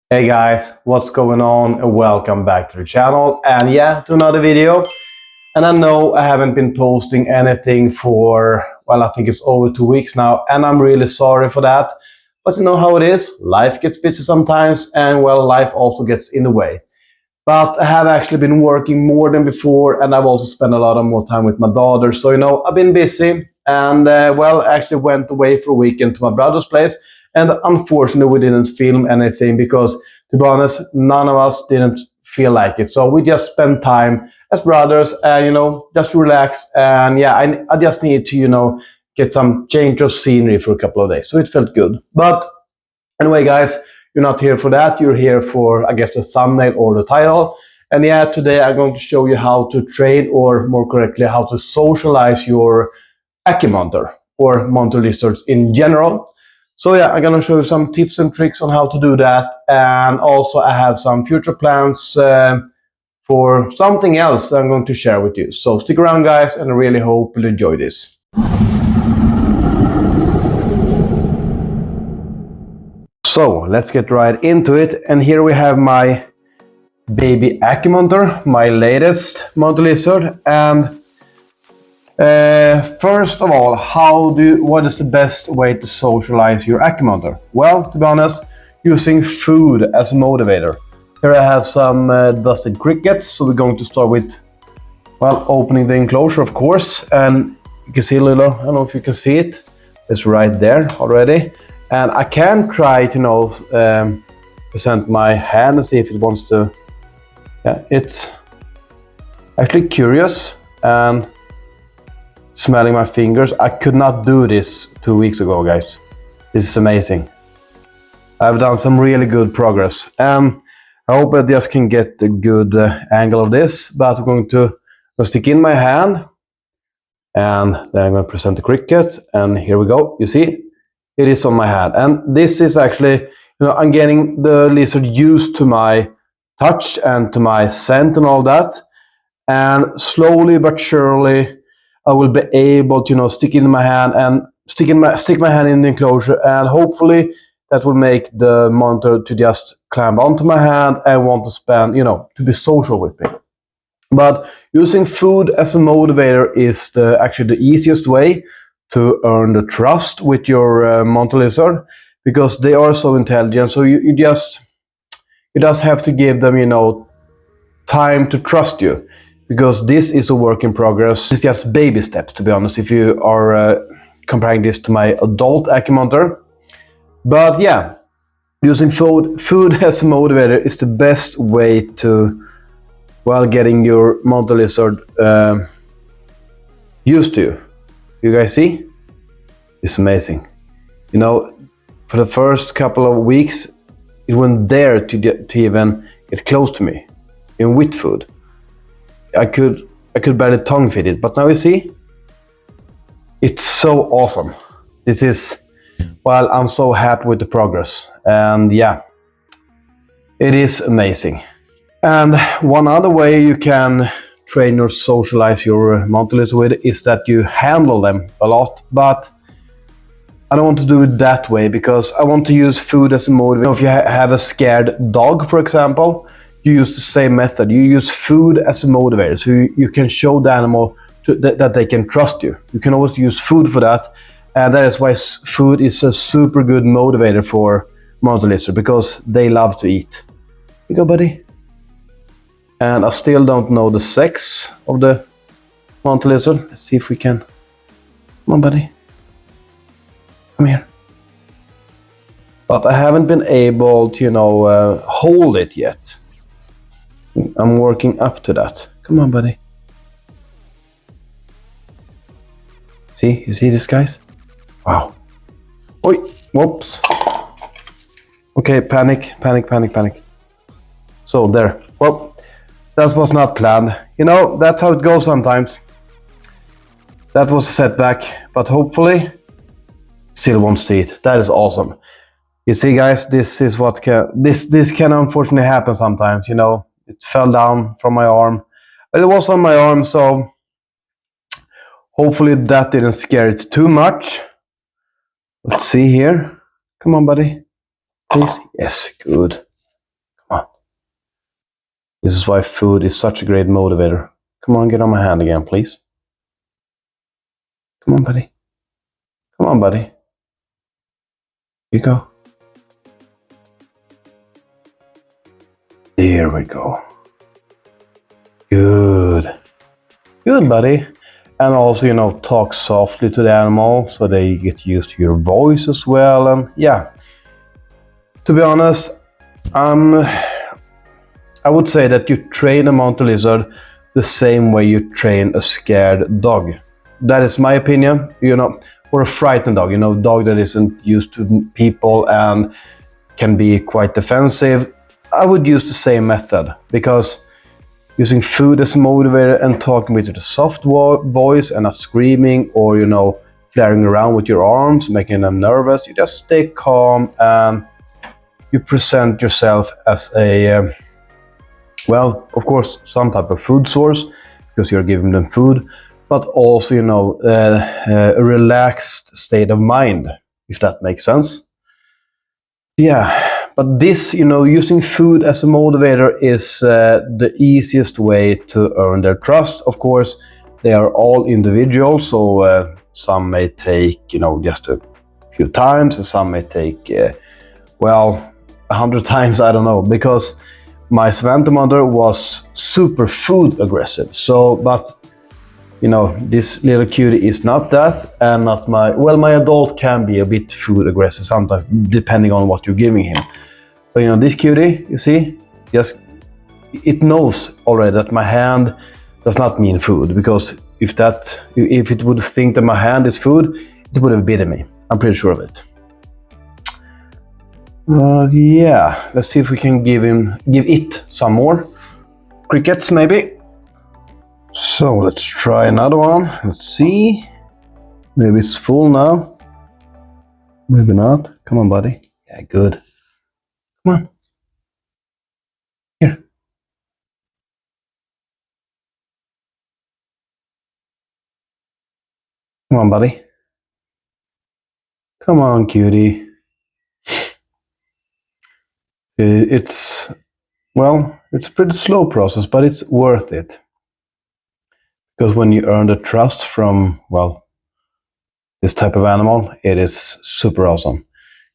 Hey guys, what's going on? And welcome back to the channel and to another video. And I know I haven't been posting anything for, well, I think it's over 2 weeks now, and I'm really sorry for that. But you know how it is, life gets busy sometimes, and well, life also gets in the way. But I have actually been working more than before, and I've also spent a lot of more time with my daughter. So, I've been busy, and well, I actually went away for a weekend to my brother's place. And unfortunately, we didn't film anything because, to be honest, none of us didn't feel like it. So we just spent time as brothers, just relax. And I just need to, get some change of scenery for a couple of days. So it felt good. But anyway, guys, you're not here for that. You're here for, I guess, the thumbnail or the title. And today I'm going to show you how to train, or more correctly, how to socialize your Ackie Monitor or monitor lizards in general. So I'm going to show you some tips and tricks on how to do that. And also I have some future plans for something else I'm going to share with you. So stick around, guys, and I really hope you'll enjoy this. So let's get right into it. And here we have my baby Ackie Monitor, my latest monitor lizard. And first of all, what is the best way to socialize your Ackie Monitor? Well, to be honest, using food as a motivator. Here I have some dusted crickets, so we're going to start with, well, opening the enclosure, of course. And you can see a little, I don't know if you can see it, it's right there already. And I can try to, present my hand and see if it wants to, it's actually curious and smelling my fingers. I could not do this 2 weeks ago, guys. This is amazing. I've done some really good progress. I hope I just can get a good angle of this, but I'm going to stick in my hand, and then I'm going to present the cricket, and here we go. You see, it is on my hand. And this is actually, I'm getting the lizard used to my touch and to my scent and all that. And slowly but surely, I will be able to, stick it in my hand and stick my hand in the enclosure, and hopefully that will make the monitor to just climb onto my hand and want to spend, to be social with me. But using food as a motivator is actually the easiest way to earn the trust with your monitor lizard, because they are so intelligent. So you just have to give them, time to trust you. Because this is a work in progress. It's just baby steps, to be honest, if you are comparing this to my adult Ackie Monitor. But using food as a motivator is the best way to, well, getting your monitor lizard used to you. You guys see? It's amazing. For the first couple of weeks, it wouldn't dare to even get close to me, even with food. I could barely tongue feed it, but now you see, it's so awesome. This is, well, I'm so happy with the progress, and it is amazing. And one other way you can train or socialize your monitor lizard with is that you handle them a lot, but I don't want to do it that way, because I want to use food as a motivator. If you have a scared dog, for example, you use the same method. You use food as a motivator, so you can show the animal that they can trust you. You can always use food for that, and that is why food is a super good motivator for monitor lizard, because they love to eat. Here you go, buddy. And I still don't know the sex of the monitor lizard. Let's see if we can. Come on, buddy. Come here. But I haven't been able to, hold it yet. I'm working up to that. Come on, buddy. See? You see this, guys? Wow. Oi! Whoops. Okay, panic. So, there. Well, that was not planned. That's how it goes sometimes. That was a setback, but hopefully still wants to eat. That is awesome. You see, guys, this is what this can unfortunately happen sometimes, It fell down from my arm. But it was on my arm, so hopefully that didn't scare it too much. Let's see here. Come on, buddy. Please. Yes, good. This is why food is such a great motivator. Come on, get on my hand again, please. Come on, buddy. Come on, buddy. Here you go. There we go. Good. Good, buddy. And also, talk softly to the animal so they get used to your voice as well. And yeah, to be honest, I would say that you train a mountain lizard the same way you train a scared dog. That is my opinion, or a frightened dog, dog that isn't used to people and can be quite defensive. I would use the same method, because using food as a motivator and talking with a soft voice and not screaming or, flaring around with your arms, making them nervous. You just stay calm and you present yourself as a, well, of course, some type of food source, because you're giving them food, but also, a relaxed state of mind, if that makes sense. Yeah. But this, using food as a motivator is the easiest way to earn their trust. Of course, they are all individuals, so some may take, just a few times, and some may take, 100 times, I don't know, because my Savannah mother was super food aggressive. So, but, this little cutie is not that, and not my adult can be a bit food aggressive sometimes, depending on what you're giving him. But this cutie, you see, it knows already that my hand does not mean food, because if it would think that my hand is food, it would have bitten me. I'm pretty sure of it. Yeah, let's see if we can give it some more crickets, maybe. So let's try another one. Let's see. Maybe it's full now. Maybe not. Come on, buddy. Yeah, good. Come on. Here. Come on, buddy. Come on, cutie. It's a pretty slow process, but it's worth it. Because when you earn the trust from, this type of animal, it is super awesome.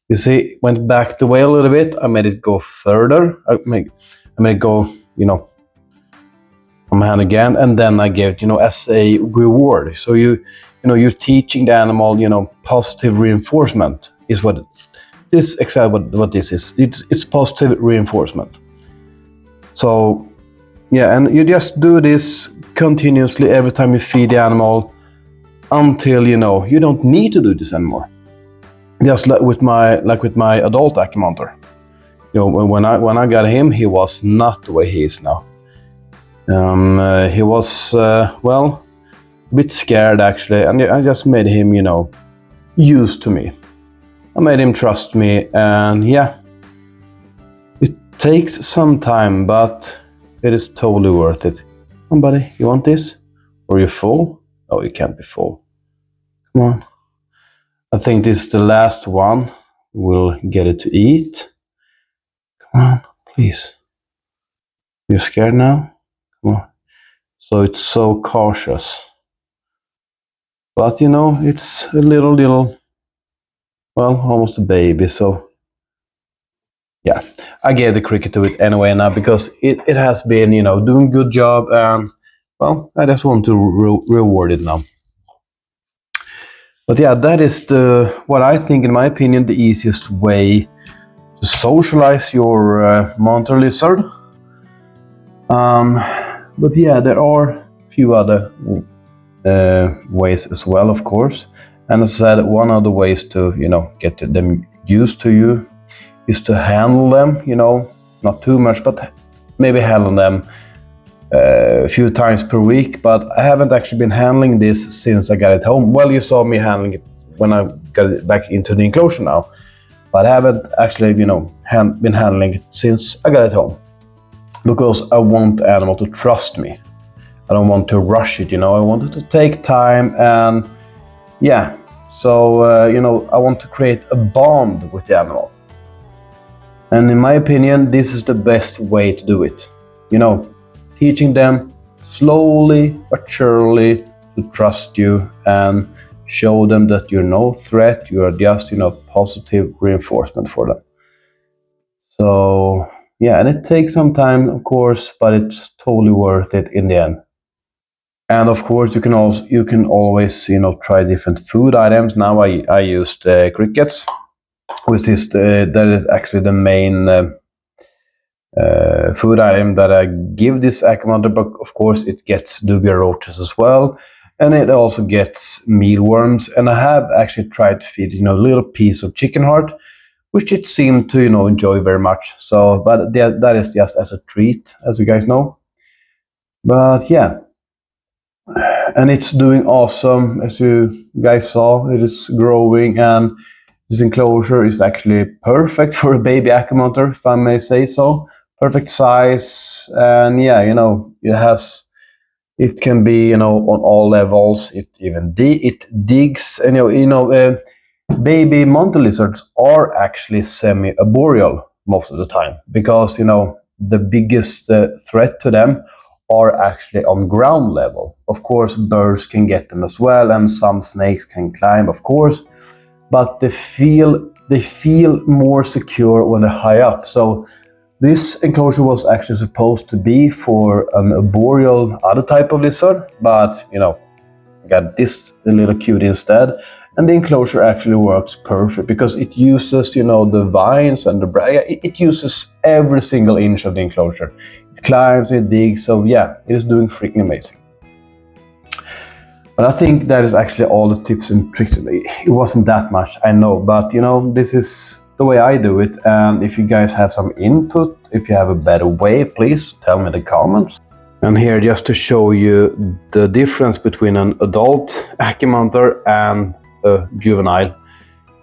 You see, went back the way a little bit. I made it go further. I made it go, from my hand again, and then I gave it, as a reward. So you're teaching the animal, positive reinforcement is what this exactly what this is. It's positive reinforcement. So yeah, and you just do this continuously every time you feed the animal until you don't need to do this anymore. Just like with my adult Ackie Monitor. When I got him, he was not the way he is now. He was a bit scared actually, and I just made him used to me. I made him trust me, and yeah, it takes some time, but it is totally worth it. Come on, buddy, you want this? Or you full? Oh, you can't be full. Come on. I think this is the last one. We'll get it to eat. Come on, please. You're scared now? Come on. So it's so cautious. But it's a little, almost a baby, so yeah. I gave the cricket to it anyway now, because it has been, doing good job, and I just want to reward it now. But yeah, that is what I think, in my opinion, the easiest way to socialize your monitor lizard. But yeah, there are a few other ways as well, of course. And as I said, one of the ways to get them used to you is to handle them. Not too much, but maybe handle them a few times per week. But I haven't actually been handling this since I got it home. Well, you saw me handling it when I got it back into the enclosure now, but I haven't actually been handling it since I got it home, because I want the animal to trust me. I don't want to rush it, I want it to take time, and yeah, so I want to create a bond with the animal. And in my opinion, this is the best way to do it. teaching them slowly but surely to trust you and show them that you're no threat, you are just, positive reinforcement for them. So yeah, and it takes some time, of course, but it's totally worth it in the end. And of course, you can always try different food items. Now I used crickets, which is that is actually the main food item that I give this Ackie Monitor. But of course, it gets dubia roaches as well, and it also gets mealworms. And I have actually tried to feed a little piece of chicken heart, which it seemed to enjoy very much. So, but that is just as a treat, as you guys know. But yeah, and it's doing awesome. As you guys saw, it is growing, and this enclosure is actually perfect for a baby Ackie Monitor, if I may say so. Perfect size, and yeah, it can be on all levels. It even it digs, and baby monitor lizards are actually semi-arboreal most of the time, because the biggest threat to them are actually on ground level. Of course, birds can get them as well, and some snakes can climb, of course, but they feel more secure when they're high up. So this enclosure was actually supposed to be for an arboreal other type of lizard, but I got this little cutie instead. And the enclosure actually works perfect because it uses, the vines and the it uses every single inch of the enclosure. It climbs, it digs, so yeah, it is doing freaking amazing. But I think that is actually all the tips and tricks. It wasn't that much, I know, but this is the way I do it. And if you guys have some input, if you have a better way, please tell me in the comments. And here, just to show you the difference between an adult Ackie Monitor and a juvenile.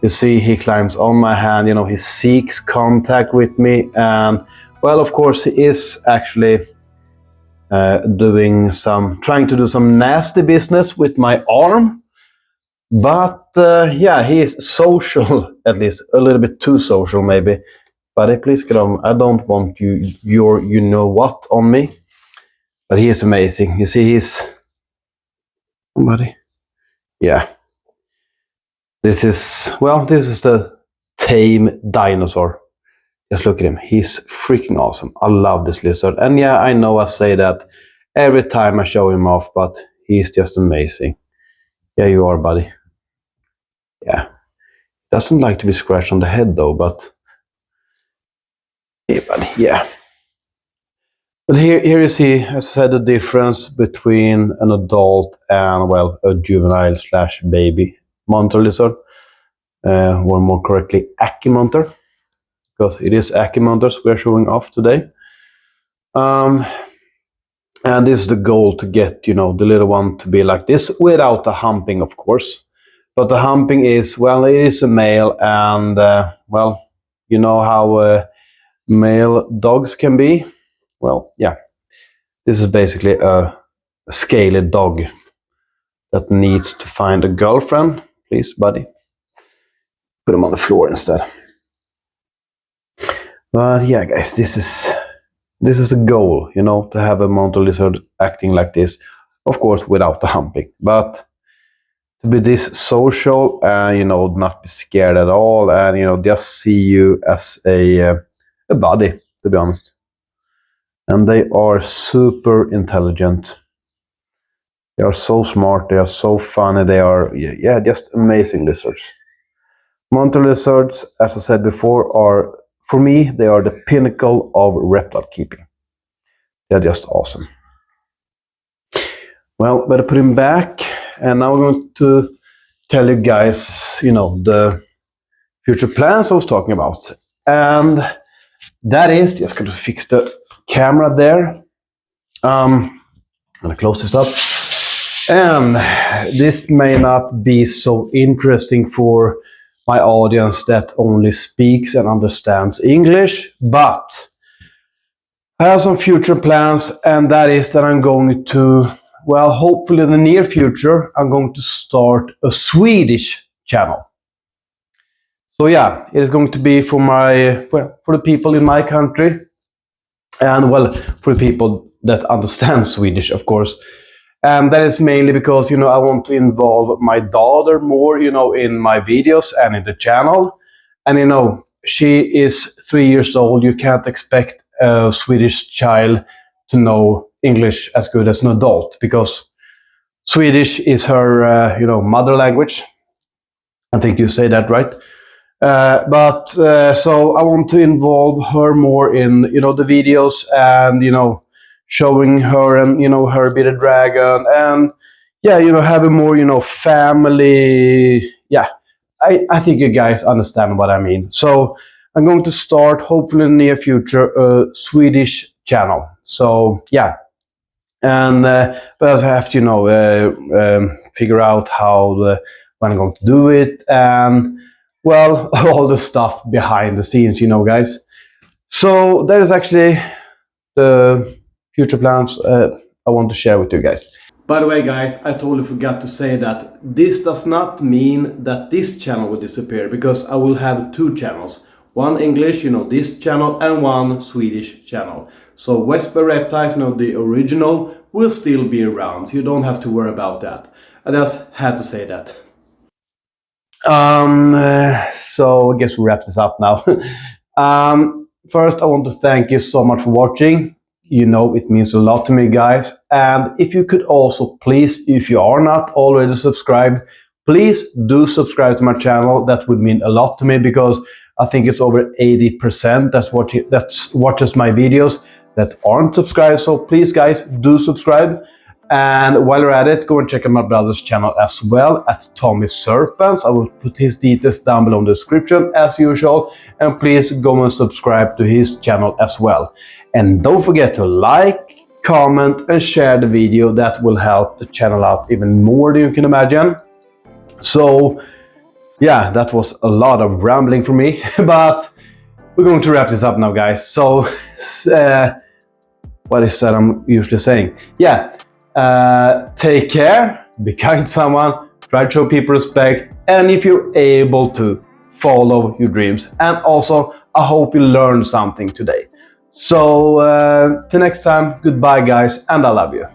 You see, he climbs on my hand, he seeks contact with me, and well, of course, he is actually trying to do some nasty business with my arm. But yeah, he is social, at least a little bit too social, maybe. Buddy, please get on. I don't want your what on me. But he is amazing. You see, he's somebody. Yeah. This is the tame dinosaur. Just look at him. He's freaking awesome. I love this lizard. And yeah, I know I say that every time I show him off, but he's just amazing. Yeah, you are, buddy. Yeah. Doesn't like to be scratched on the head though, but hey, buddy. Yeah. But here you see, as I said, the difference between an adult and, well, a juvenile / baby monitor lizard. Or more correctly, Ackie Monitor, because it is Ackie Monitors we are showing off today. And this is the goal, to get, the little one to be like this without the humping, of course. But the humping is, well, it is a male, and, well, you know how male dogs can be. Well, yeah. This is basically a scaly dog that needs to find a girlfriend. Please, buddy. Put him on the floor instead. But yeah, guys, this is the goal, to have a monitor lizard acting like this. Of course, without the humping. But to be this social and, not be scared at all, and, just see you as a buddy, to be honest. And they are super intelligent. They are so smart, they are so funny, they are, yeah, just amazing lizards. Monitor lizards, as I said before, for me, they are the pinnacle of reptile keeping. They're just awesome. Well, better put him back, and now we're going to tell you guys, the future plans I was talking about. And that is, just going to fix the camera there. I'm going to close this up. And this may not be so interesting for my audience that only speaks and understands English, but I have some future plans, and that is that I'm going to, well, hopefully in the near future, I'm going to start a Swedish channel. So yeah, it is going to be for the people in my country, and well, for the people that understands Swedish, of course. And that is mainly because, I want to involve my daughter more, in my videos and in the channel. And, she is 3 years old. You can't expect a Swedish child to know English as good as an adult, because Swedish is her, mother language. I think you say that right. But so I want to involve her more in, the videos, and, showing her, and, her bearded dragon, and yeah, have a more, family. Yeah, I think you guys understand what I mean. So I'm going to start, hopefully in the near future, a Swedish channel. So yeah. And but I have to, figure out when I'm going to do it, and well, all the stuff behind the scenes, guys. So that is actually the future plans I want to share with you guys. By the way, guys, I totally forgot to say that this does not mean that this channel will disappear, because I will have 2 channels. One English, this channel, and one Swedish channel. So Westbay Reptiles, the original, will still be around. You don't have to worry about that. I just had to say that. So I guess we wrap this up now. First, I want to thank you so much for watching. It means a lot to me, guys. And if you could also please, if you are not already subscribed, please do subscribe to my channel. That would mean a lot to me, because I think it's over 80% that watches my videos that aren't subscribed. So please, guys, do subscribe. And while you're at it, go and check out my brother's channel as well, at Tommy Serpents. I will put his details down below in the description as usual. And please go and subscribe to his channel as well. And don't forget to like, comment, and share the video. That will help the channel out even more than you can imagine. So yeah, that was a lot of rambling for me, but we're going to wrap this up now, guys. So what is that I'm usually saying? Yeah, take care, be kind to someone, try to show people respect, and if you're able to, follow your dreams. And also, I hope you learned something today. So till next time, goodbye, guys, and I love you.